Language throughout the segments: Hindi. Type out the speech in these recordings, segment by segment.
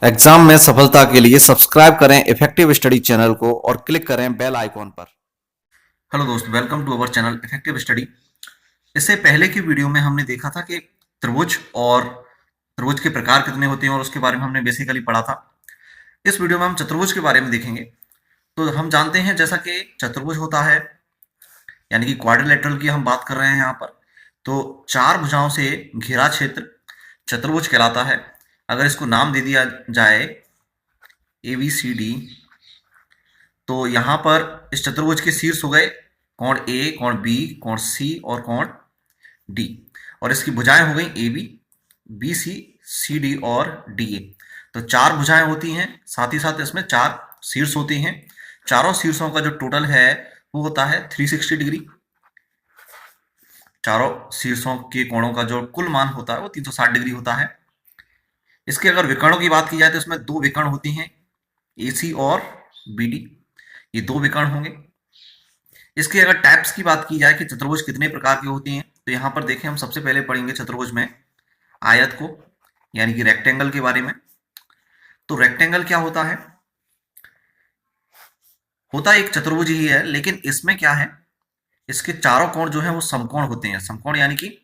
एग्जाम में सफलता के लिए सब्सक्राइब करें इफेक्टिव स्टडी चैनल को और क्लिक करें बेल आइकॉन पर। हेलो दोस्त, welcome to our channel effective study. इससे पहले की वीडियो में हमने देखा था कि त्रिभुज और त्रिभुज के प्रकार कितने होते हैं और उसके बारे में हमने बेसिकली पढ़ा था। इस वीडियो में हम चतुर्भुज के बारे में देखेंगे। तो हम जानते हैं जैसा कि चतुर्भुज होता है, यानी कि क्वाड्रिलेटरल की हम बात कर रहे हैं यहाँ पर, तो चार भुजाओं से घिरा क्षेत्र चतुर्भुज कहलाता है। अगर इसको नाम दे दिया जाए ABCD, तो यहाँ पर इस चतुर्भुज के शीर्ष हो गए कोण ए, कोण बी, कोण सी और कोण डी, और इसकी भुजाएं हो गई AB, BC, CD और DA। तो चार भुजाएं होती हैं, साथ ही साथ इसमें चार शीर्ष होते हैं। चारों शीर्षों का जो टोटल है वो होता है 360 डिग्री। चारों शीर्षों के कोणों का जो कुल मान होता है वो 360 डिग्री होता है। इसके अगर विकर्णों की बात की जाए तो इसमें दो विकर्ण होती हैं, AC और BD। ये दो विकर्ण होंगे। इसके अगर टाइप्स की बात की जाए कि चतुर्भुज कितने प्रकार के होते हैं, तो यहाँ पर देखें, हम सबसे पहले पढ़ेंगे चतुर्भुज में आयत को, यानी कि रेक्टेंगल के बारे में। तो रेक्टेंगल क्या होता है? होता एक चतुर्भुज ही है, लेकिन इसमें क्या है, इसके चारों कोण जो है वो समकोण होते हैं। समकोण यानी कि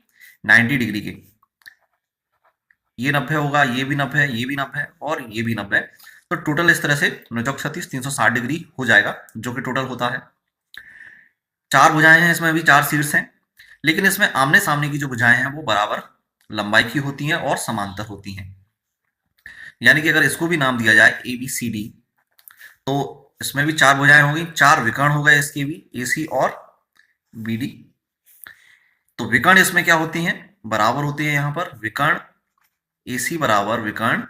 90 डिग्री के। ये 90 होगा, ये भी 90 है, ये भी 90 है और ये भी 90 है। तो टोटल इस तरह से 9 360 डिग्री हो जाएगा, जो कि टोटल होता है। चार भुजाएं हैं, इसमें भी चार शीर्ष हैं, लेकिन इसमें आमने सामने की जो भुजाएं हैं वो बराबर लंबाई की होती हैं और समांतर होती हैं। यानी कि अगर इसको भी नाम दिया जाए ABCD, तो इसमें भी चार भुजाएं होंगी, चार विकर्ण हो गए इसके भी, AC और BD। तो विकर्ण इसमें क्या होती हैं? बराबर होते हैं। यहां पर विकर्ण AC बराबर विकर्ण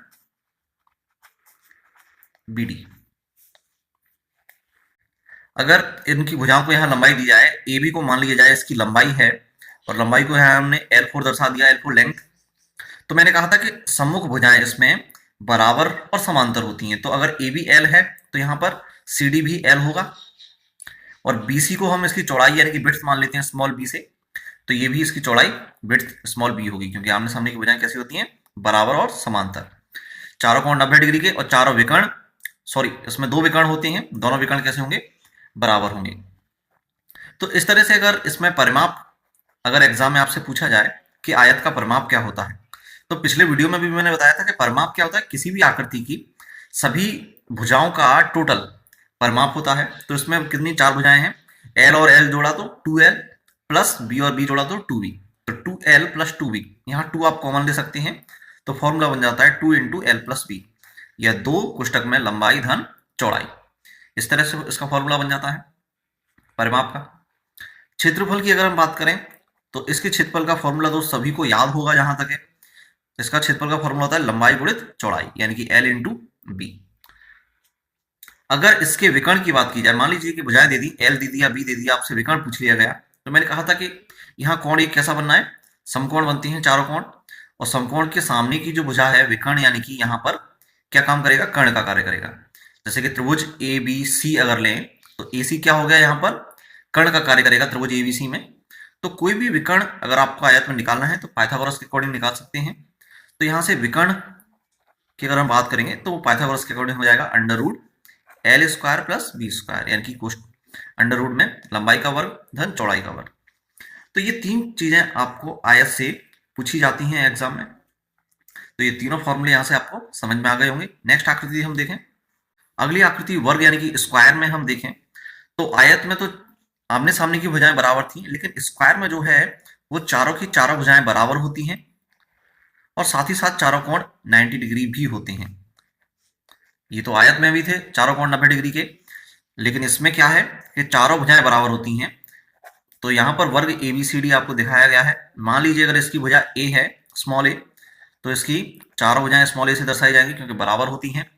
BD। अगर इनकी भुजाओं को यहाँ लंबाई दी जाए, AB को मान लिया जाए इसकी लंबाई है, और लंबाई को यहाँ हमने L4 दर्शा दिया, L4 लेंथ। तो मैंने कहा था कि सम्मुख भुजाएं इसमें बराबर और समांतर होती हैं। तो अगर AB L है तो यहाँ पर CD भी L होगा, और BC को हम इसकी चौड़ाई यानी कि विड्थ मान लेते हैं स्मॉल b से, तो ये भी इसकी चौड़ाई विड्थ स्मॉल b होगी, क्योंकि आमने सामने की भुजाएं कैसी होती हैं? बराबर और समांतर। चारों कोण 90 डिग्री के, और चारों विकर्ण, सॉरी, इसमें दो विकर्ण होते हैं, दोनों विकर्ण कैसे होंगे? बराबर होंगे। तो इस तरह से अगर इसमें परिमाप, अगर एग्जाम में आपसे पूछा जाए कि आयत का परिमाप क्या होता है, तो पिछले वीडियो में भी मैंने बताया था कि परिमाप क्या होता है, किसी भी आकृति की सभी भुजाओं का टोटल परिमाप होता है। तो इसमें कितनी चार भुजाएं हैं, L और L जोड़ा तो 2L, प्लस B और B जोड़ा तो 2B। तो 2L प्लस 2B, यहाँ 2 आप कॉमन ले सकते हैं, तो फॉर्मूला बन जाता है 2 इंटू L प्लस B, या दो कोष्टक में लंबाई धन चौड़ाई। इस तरह से इसका फॉर्मूला बन जाता है परिमाप का। क्षेत्रफल की अगर हम बात करें, तो इसके क्षेत्रफल का फॉर्मूला तो सभी को याद होगा जहां तक है। इसका क्षेत्रफल का फॉर्मूला होता है लंबाई गुणित चौड़ाई, यानी कि L इंटू B। अगर इसके विकर्ण की बात की जाए, मान लीजिए कि भुजाएं दे दी, L दे दिया, B दे दिया, आपसे विकर्ण पूछ लिया गया, तो मैंने कहा था कि यहाँ कोण एक कैसा बनना है? समकोण बनती हैं चारों कोण, और समकोण के सामने की जो भुजा है विकर्ण, यानी कि यहाँ पर क्या काम करेगा? कर्ण का कार्य करेगा। जैसे कि त्रिभुज ABC अगर लें, तो AC क्या हो गया? यहाँ पर कर्ण का कार्य करेगा त्रिभुज ABC में। तो कोई भी विकर्ण अगर आपको आयत में निकालना है तो पाइथागोरस के अकॉर्डिंग निकाल सकते हैं। तो यहाँ से विकर्ण की अगर हम बात करेंगे तो वो पाइथागोरस के अकॉर्डिंग हो जाएगा under root L square plus B square, यानी कि अंडर रूट में लंबाई का वर्ग धन चौड़ाई का वर्ग। तो ये तीन चीजें आपको आयत से पूछी जाती हैं एग्जाम में। तो ये तीनों फॉर्मूले यहाँ से आपको समझ में आ गए होंगे। नेक्स्ट आकृति हम देखें। अगली आकृति वर्ग यानी कि स्क्वायर में हम देखें, तो आयत में तो आमने सामने की भुजाएं बराबर थी, लेकिन स्क्वायर में जो है वो चारों की चारों भुजाएं बराबर होती हैं, और साथ ही साथ चारों कोण 90 डिग्री भी होते हैं। ये तो आयत में भी थे चारों कोण 90 डिग्री के, लेकिन इसमें क्या है कि चारों भुजाएं बराबर होती हैं। तो यहाँ पर वर्ग ABCD आपको दिखाया गया है। मान लीजिए अगर इसकी भुजा A है, स्मॉल a, तो इसकी चारों भुजाएं स्मॉल a से दर्शाई जाएंगी, क्योंकि बराबर होती हैं।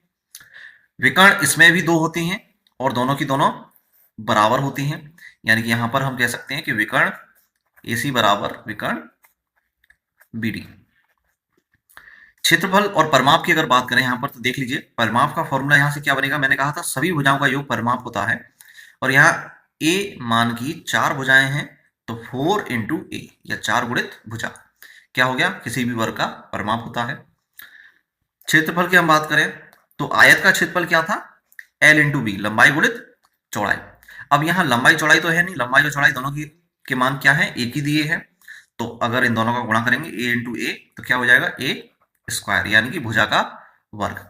विकर्ण इसमें भी दो होती हैं, और दोनों की दोनों बराबर होती हैं, यानी कि यहाँ पर हम कह सकते हैं कि विकर्ण AC बराबर विकर्ण BD। क्षेत्रफल और परिमाप की अगर बात करें यहाँ पर, तो देख लीजिए परिमाप का फॉर्मूला यहाँ से क्या बनेगा। मैंने कहा था सभी भुजाओं का योग परिमाप होता है, और यहाँ A मान की चार भुजाएं हैं, तो 4 इंटू A, या चार गुणित भुजा क्या हो गया? किसी भी वर्ग का परिमाप होता है। क्षेत्रफल की हम बात करें तो आयत का क्षेत्रफल क्या था, L इंटू बी, लंबाई गुणित चौड़ाई। अब यहाँ लंबाई चौड़ाई तो है नहीं, लंबाई और चौड़ाई दोनों की के मान क्या है, एक ही दिए हैं। तो अगर इन दोनों का गुणा करेंगे a इंटू ए तो क्या हो जाएगा, a स्क्वायर, यानी कि भुजा का वर्ग।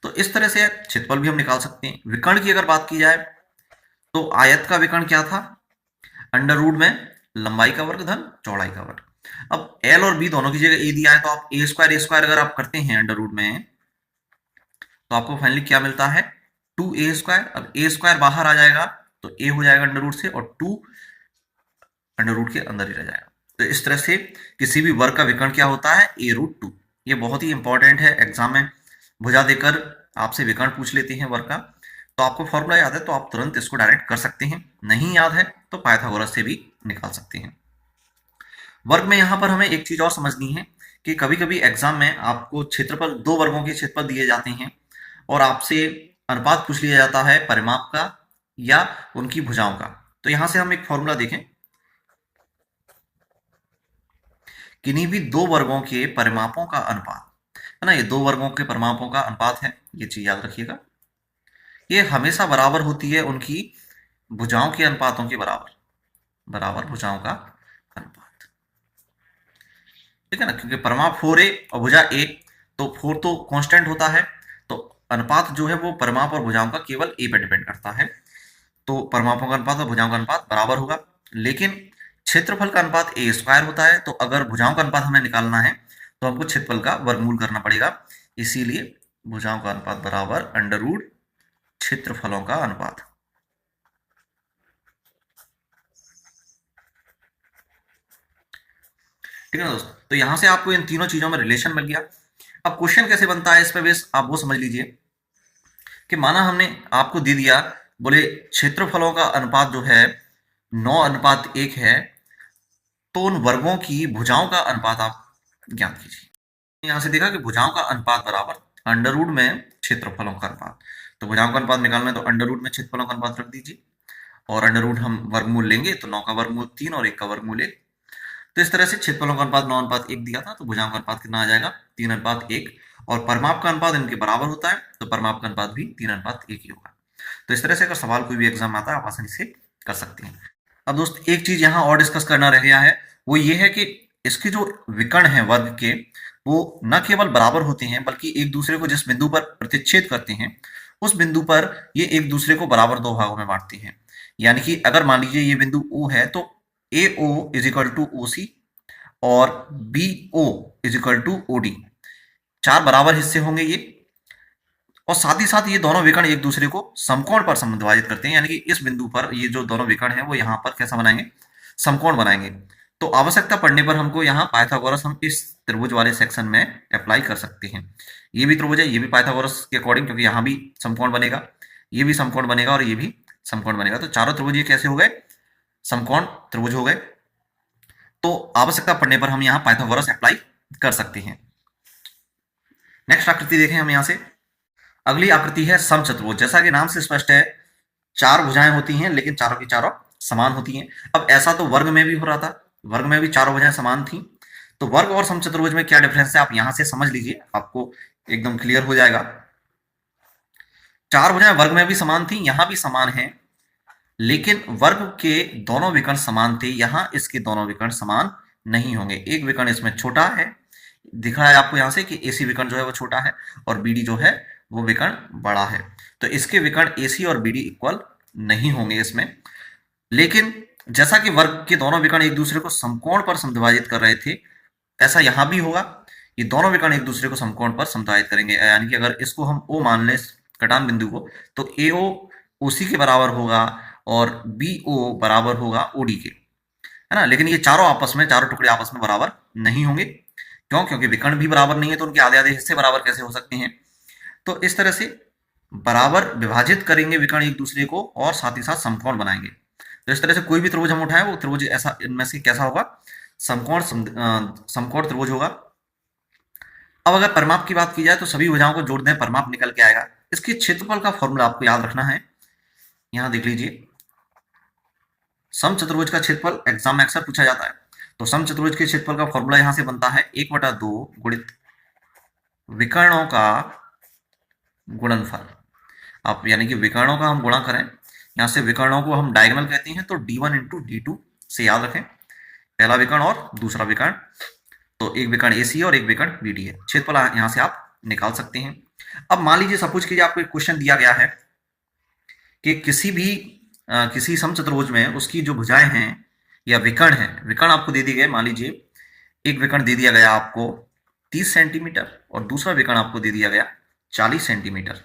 तो इस तरह से क्षेत्रफल भी हम निकाल सकते हैं। विकर्ण की अगर बात की जाए तो आयत का विकर्ण क्या था, अंडर रूट में लंबाई का वर्ग धन चौड़ाई का वर्ग। अब एल और बी दोनों की जगह ए दिया है तो आप ए स्क्वायर अगर आप करते हैं अंडर रूट में तो आपको फाइनली क्या मिलता है, 2a²। अब ए स्क्वायर बाहर आ जाएगा तो ए हो जाएगा अंडर रूट से और 2 अंडर रूट के अंदर ही रह जाएगा। तो इस तरह से किसी भी वर्ग का विकर्ण क्या होता है, a√2। ये बहुत ही इंपॉर्टेंट है, एग्जाम में भुजा देकर आपसे विकर्ण पूछ लेते हैं वर्ग का। तो आपको फॉर्मूला याद है तो आप तुरंत इसको डायरेक्ट कर सकते हैं, नहीं याद है तो पाइथागोरस से भी निकाल सकते हैं। वर्ग में यहाँ पर हमें एक चीज और समझनी है कि कभी कभी एग्जाम में आपको क्षेत्रफल, दो वर्गों के क्षेत्रफल दिए जाते हैं और आपसे अनुपात पूछ लिया जाता है परिमाप का या उनकी भुजाओं का। तो यहां से हम एक फॉर्मूला देखें, किन्हीं भी दो वर्गों के परिमापों का अनुपात, है ना, ये दो वर्गों के परिमापों का अनुपात है, ये चीज याद रखिएगा। ये हमेशा बराबर होती है उनकी भुजाओं के अनुपातों के बराबर, बराबर भुजाओं का अनुपात, ठीक है ना, क्योंकि परिमाप 4a और भुजा a, तो 4 तो कांस्टेंट होता है, तो अनुपात जो है वो परिमाप और भुजाओं का केवल a पे डिपेंड करता है। तो परिमापों का अनुपात और भुजाओं का अनुपात बराबर होगा, लेकिन क्षेत्रफल का अनुपात a² होता है। तो अगर भुजाओं का अनुपात हमें निकालना है तो हमको क्षेत्रफल का वर्गमूल करना पड़ेगा, इसीलिए भुजाओं का अनुपात बराबर अंडर रूट क्षेत्रफलों का अनुपात। ठीक है ना दोस्तों, तो यहां से आपको इन तीनों चीजों में रिलेशन मिल गया। अब क्वेश्चन कैसे बनता है इस पे बेस आप वो समझ लीजिए कि माना हमने आपको दे दिया, बोले क्षेत्रफलों का अनुपात जो है 9:1 है, तो उन वर्गों की भुजाओं का अनुपात आप ज्ञात कीजिए। यहां से देखा कि भुजाओं का अनुपात बराबर अंडर रूट में क्षेत्रफलों का अनुपात। तो भुजाओं का अनुपात निकालना है तो अंडर रूट में क्षेत्रफलों का अनुपात रख दीजिए और अंडर रूट हम वर्गमूल लेंगे तो 9 का वर्गमूल 3 और 1 का वर्गमूल 1। तो इस तरह से क्षेत्रफलों का अनुपात 9:1 दिया था, तो भुजाओं का अनुपात कितना आ जाएगा, 3:1। और परिमाप का अनुपात इनके बराबर होता है तो परिमाप का अनुपात भी 3:1 ही होगा। तो इस तरह से अगर सवाल कोई भी एग्जाम आता है आप आसानी से कर सकते हैं। अब दोस्त एक चीज यहाँ और डिस्कस करना रह गया है, वो ये है कि इसके जो विकर्ण है वर्ग के, वो न केवल बराबर होते हैं बल्कि एक दूसरे को जिस बिंदु पर प्रतिच्छेद करते हैं उस बिंदु पर ये एक दूसरे को बराबर दो भागों में बांटते हैं। यानी कि अगर मान लीजिए ये बिंदु O है तो AO is equal to OC और BO is equal to OD, चार बराबर हिस्से होंगे ये। और साथ ही साथ ये दोनों विकर्ण एक दूसरे को समकोण पर समद्विभाजित करते हैं, यानी कि इस बिंदु पर ये जो दोनों विकर्ण हैं वो यहाँ पर कैसा बनाएंगे, समकोण बनाएंगे। तो आवश्यकता पड़ने पर हमको यहाँ पाइथागोरस हम इस त्रिभुज वाले सेक्शन में अप्लाई कर सकते हैं। ये भी त्रिभुज है, ये भी पाइथागोरस के अकॉर्डिंग, क्योंकि यहाँ भी समकोण बनेगा, ये भी समकोण बनेगा और ये भी समकोण बनेगा। तो चारों त्रिभुज ये कैसे हो गए, समकोण त्रिभुज हो गए। तो आवश्यकता पड़ने पर हम यहाँ पाइथागोरस अप्लाई कर सकते हैं। नेक्स्ट आकृति देखें हम यहाँ से, अगली आकृति है समचतुर्भुज। जैसा कि नाम से स्पष्ट है, चार भुजाएं होती हैं लेकिन चारों की चारों समान होती हैं। अब ऐसा तो वर्ग में भी हो रहा था, वर्ग में भी चारों भुजाएं समान थी। तो वर्ग और समचतुर्भुज में क्या डिफरेंस है आप यहां से समझ लीजिए, आपको एकदम क्लियर हो जाएगा। चार भुजाएं वर्ग में भी समान थी, यहां भी समान है, लेकिन वर्ग के दोनों विकर्ण समान थे, यहां इसके दोनों विकर्ण समान नहीं होंगे। एक विकर्ण इसमें छोटा है, दिख रहा है आपको यहां से कि AC विकर्ण जो है वो छोटा है और BD जो है वो विकर्ण बड़ा है। तो इसके विकर्ण AC और BD इक्वल नहीं होंगे इसमें। लेकिन जैसा कि वर्ग के दोनों विकर्ण एक दूसरे को समकोण पर समद्विभाजित कर रहे थे, ऐसा यहां भी होगा। ये दोनों विकर्ण एक दूसरे को समकोण पर समद्विभाजित करेंगे, यानी कि अगर इसको हम O मान लें, कटान बिंदु को, तो AO OC के बराबर होगा और BO बराबर होगा OD के, है ना। लेकिन ये चारों आपस में, चारों टुकड़े आपस में बराबर नहीं होंगे। क्यों? क्योंकि विकर्ण भी बराबर नहीं है, तो उनके आधे आधे हिस्से बराबर कैसे हो सकते हैं। तो इस तरह से बराबर विभाजित करेंगे विकर्ण एक दूसरे को और साथ ही साथ समकोण बनाएंगे। तो इस तरह से कोई भी त्रिभुज हम उठाएं वो त्रिभुज ऐसा इनमें से कैसा होगा, समकोण त्रिभुज होगा। अब अगर परिमाप की बात की जाए तो सभी भुजाओं को जोड़ दें, परिमाप निकल के आएगा। इसके क्षेत्रफल का फॉर्मूला आपको याद रखना है, यहां देख लीजिए। समचतुर्भुज का क्षेत्रफल एग्जाम में अक्सर पूछा जाता है, तो समचतुर्भुज के क्षेत्रफल का फॉर्मूला यहां से बनता है 1/2 गुणित विकर्णों का गुणनफल। आप यानी कि विकर्णों का हम गुणा करें, यहां से विकर्णों को हम डायगोनल कहते हैं, तो d1 इंटू d2 से याद रखें, पहला विकर्ण और दूसरा विकर्ण, तो एक विकर्ण AC है और एक विकर्ण BD है। क्षेत्रफल यहां से आप निकाल सकते हैं। अब मान लीजिए सपोज कीजिए आपको एक क्वेश्चन दिया गया है कि किसी समचतुर्भुज में उसकी जो भुजाएं हैं या विकर्ण है, विकर्ण आपको दे दिए गए, मान लीजिए एक विकर्ण दे दिया गया आपको 30 सेंटीमीटर और दूसरा विकर्ण आपको दे दिया गया 40 सेंटीमीटर,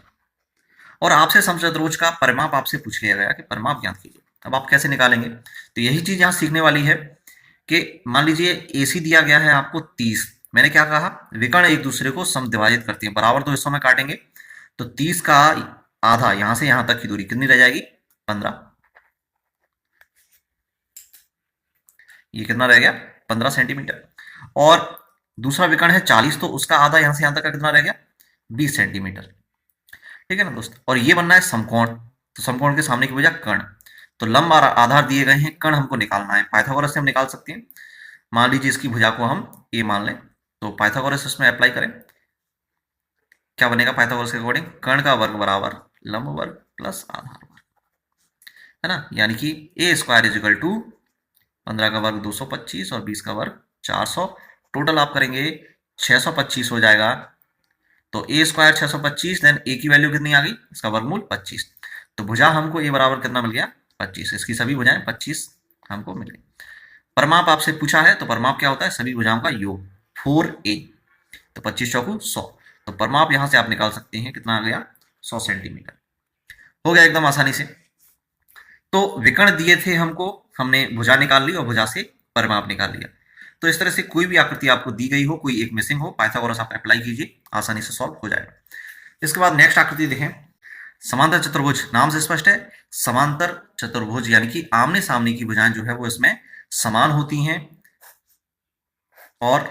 और आपसे समचतुर्भुज का परिमाप आपसे पूछ लिया गया कि परिमाप ज्ञात कीजिए। अब आप कैसे निकालेंगे? तो यही चीज यहां सीखने वाली है कि मान लीजिए AC दिया गया है आपको 30, मैंने क्या कहा, विकर्ण एक दूसरे को समद्विभाजित करते हैं, बराबर दो हिस्सों में काटेंगे, तो 30 का आधा यहां से यहां तक की दूरी कितनी रह जाएगी? 15। ये कितना रह गया? 15 सेंटीमीटर। और दूसरा विकर्ण है 40, तो उसका आधा यहां से यहां तक का कितना रह गया? 20 सेंटीमीटर। ठीक है ना दोस्त। और ये बनना है समकोण, तो समकोण के सामने की भुजा कर्ण, तो लंब और आधार दिए गए हैं, कर्ण हमको निकालना है। पाइथागोरस से हम निकाल सकते हैं। मान लीजिए इसकी भुजा को हम A मान लें, तो पाइथागोरस इसमें अप्लाई करें, क्या बनेगा पाइथागोरस के अकॉर्डिंग? कर्ण का वर्ग बराबर लंब वर्ग प्लस आधार वर्ग, है ना, यानी कि A² इजिकल टू 15 का वर्ग 225 और 20 का वर्ग 400, टोटल आप करेंगे 625 हो जाएगा। तो A² 625, देन A की वैल्यू कितनी आ गई? इसका वर्गमूल 25। तो भुजा हमको A बराबर कितना मिल गया? 25। इसकी सभी भुजाएं 25 हमको मिल गई। परिमाप आपसे पूछा है, तो परिमाप क्या होता है? सभी भुजाओं का योग, 4A, तो 25 चौकू 100, तो परिमाप यहां से आप निकाल सकते हैं, कितना आ गया? 100 सेंटीमीटर। हो गया एकदम आसानी से। तो विकर्ण दिए थे हमको, हमने भुजा निकाल ली और भुजा से परिमाप निकाल लिया। तो इस तरह से कोई भी आकृति आपको दी गई हो, कोई एक मिसिंग हो, पाइथागोरस आप अप्लाई कीजिए, आसानी से सॉल्व हो जाएगा। इसके बाद नेक्स्ट आकृति देखें, समांतर चतुर्भुज, नाम से स्पष्ट है, समांतर चतुर्भुज यानी कि आमने सामने की भुजाएं जो है वो इसमें समान होती हैं और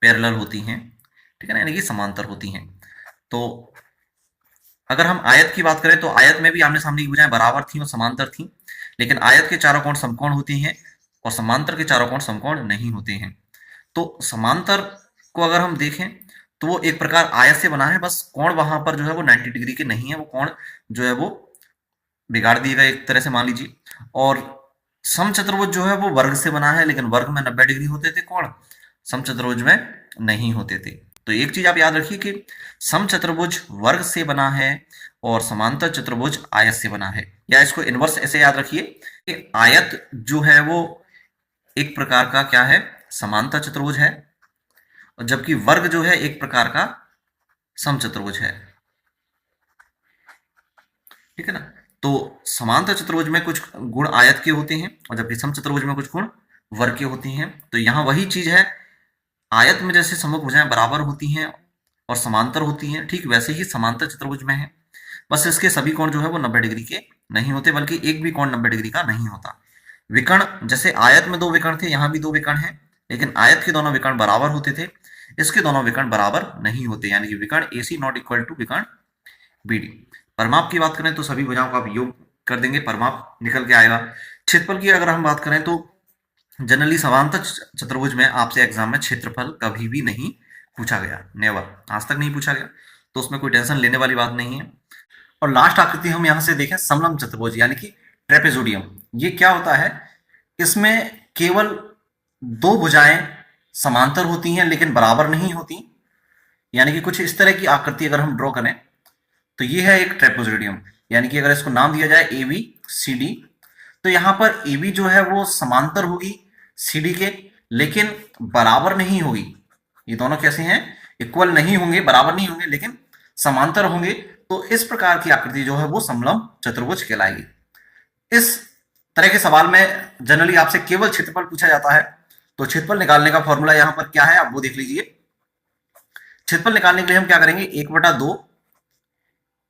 पैरेलल होती हैं, ठीक है ना, यानी कि समांतर होती हैं। तो अगर हम आयत की बात करें, तो आयत में भी आमने सामने की भुजाएं बराबर थी और समांतर थी, लेकिन आयत के चारों कोण समकोण होते हैं और समांतर के चारों कोण समकोण नहीं होते हैं। तो समांतर को अगर हम देखें तो वो एक प्रकार आयत से बना है, बस कोण वहां पर जो है वो 90 डिग्री के नहीं है, वो कोण जो है वो बिगाड़ दिए गए एक तरह से मान लीजिए। और समचतुर्भुज जो है वो वर्ग से बना है, लेकिन वर्ग में 90 डिग्री होते थे कोण, समचतुर्भुज में नहीं होते थे। तो एक चीज आप याद रखिए कि समचतुर्भुज वर्ग से बना है और समांतर चतुर्भुज आयत से बना है, या इसको इनवर्स ऐसे याद रखिए कि आयत जो है वो एक प्रकार का क्या है? समांतर चतुर्भुज है, और जबकि वर्ग जो है एक प्रकार का समचतुर्भुज है। ठीक है ना। तो समांतर चतुर्भुज में कुछ गुण आयत के होते हैं और जबकि समचतुर्भुज में कुछ गुण वर्ग के होते हैं। तो यहां वही चीज है, आयत में जैसे समूह भुजाएं बराबर होती हैं और समांतर होती हैं, ठीक वैसे ही समांतर चतुर्भुज में है, बस इसके सभी कोण जो है वो 90 डिग्री के नहीं होते, बल्कि एक भी कोण 90 डिग्री का नहीं होता। विकर्ण, जैसे आयत में 2 विकर्ण थे, यहां भी 2 विकर्ण हैं, लेकिन आयत के दोनों विकर्ण बराबर होते थे, इसके दोनों विकर्ण बराबर नहीं होते, यानी कि विकर्ण AC नॉट इक्वल टू विकर्ण BD। परिमाप की बात करें तो सभी भुजाओं का आप योग कर देंगे, परिमाप निकल के आएगा। क्षेत्रफल की अगर हम बात करें तो जनरली समांतर चतुर्भुज में आपसे एग्जाम में क्षेत्रफल कभी भी नहीं पूछा गया, नेवर, आज तक नहीं पूछा गया, तो उसमें कोई टेंशन लेने वाली बात नहीं है। और लास्ट आकृति हम यहां से देखें, समलंब चतुर्भुज यानी कि ट्रेपेजोडियम। ये क्या होता है? इसमें केवल 2 भुजाएं समांतर होती हैं लेकिन बराबर नहीं होती, यानी कि कुछ इस तरह की आकृति अगर हम ड्रॉ करें तो ये है एक ट्रेपेजोडियम, यानी कि अगर इसको नाम दिया जाए ABCD, तो यहां पर AB जो है वो समांतर होगी CD के, लेकिन बराबर नहीं होगी। ये दोनों कैसे हैं? इक्वल नहीं होंगे, बराबर नहीं होंगे, लेकिन समांतर होंगे। तो इस प्रकार की आकृति जो है वो समलंब चतुर्भुज कहलाएगी। इस तरह के सवाल में जनरली आपसे केवल क्षेत्रफल पूछा जाता है, तो क्षेत्रफल निकालने का फॉर्मूला यहां पर क्या है आप वो देख लीजिए। क्षेत्रफल निकालने के लिए हम क्या करेंगे, 1/2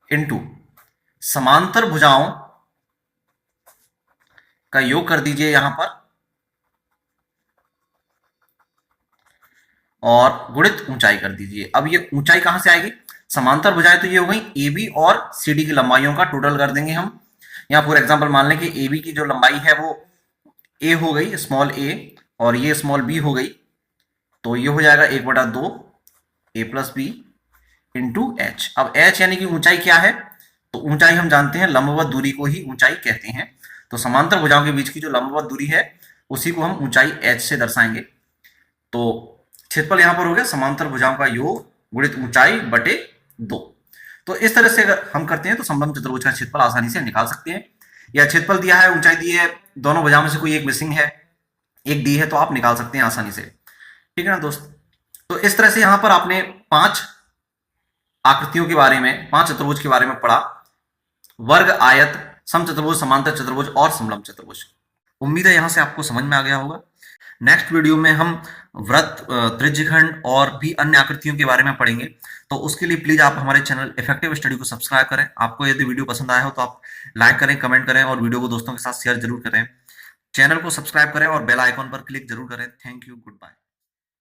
इंटू समांतर भुजाओं का योग कर दीजिए यहां पर, और गुणित ऊंचाई कर दीजिए। अब ये ऊंचाई कहां से आएगी? समांतर भुजाएं तो ये हो गई, AB और CD की लंबाइयों का टोटल कर देंगे हम। यहां फॉर एग्जांपल मान लें कि AB की जो लंबाई है वो A हो गई, स्मॉल a, और ये स्मॉल b हो गई, तो ये हो जाएगा 1/2 a plus B into H. अब h यानी कि ऊंचाई क्या है, तो ऊंचाई हम जानते हैं लंबवत दूरी को ही ऊंचाई कहते हैं। तो समांतर भुजाओं के बीच की जो लंबवत दूरी है उसी को हम ऊंचाई h से दर्शाएंगे। तो क्षेत्रफल यहां पर हो गया समांतर भुजाओं का योग गुणित ऊंचाई बटे 2। तो इस तरह से अगर हम करते हैं तो समलंब चतुर्भुज का क्षेत्रफल आसानी से निकाल सकते हैं। या क्षेत्रफल दिया है, ऊंचाई दी है, दोनों भुजाओं में से कोई एक मिसिंग है, एक डी है, तो आप निकाल सकते हैं आसानी से। ठीक है ना दोस्त। तो इस तरह से यहां पर आपने 5 आकृतियों के बारे में, 5 चतुर्भुज के बारे में पढ़ा। वर्ग, आयत, समचतुर्भुज, समांतर चतुर्भुज और समलंब चतुर्भुज। उम्मीद है यहां से आपको समझ में आ गया होगा। नेक्स्ट वीडियो में हम वृत्त, त्रिज्यखंड और भी अन्य आकृतियों के बारे में पढ़ेंगे। तो उसके लिए प्लीज आप हमारे चैनल इफेक्टिव स्टडी को सब्सक्राइब करें। आपको यदि वीडियो पसंद आया हो तो आप लाइक करें, कमेंट करें और वीडियो को दोस्तों के साथ शेयर जरूर करें। चैनल को सब्सक्राइब करें और बेल आइकॉन पर क्लिक जरूर करें। Thank you, good bye.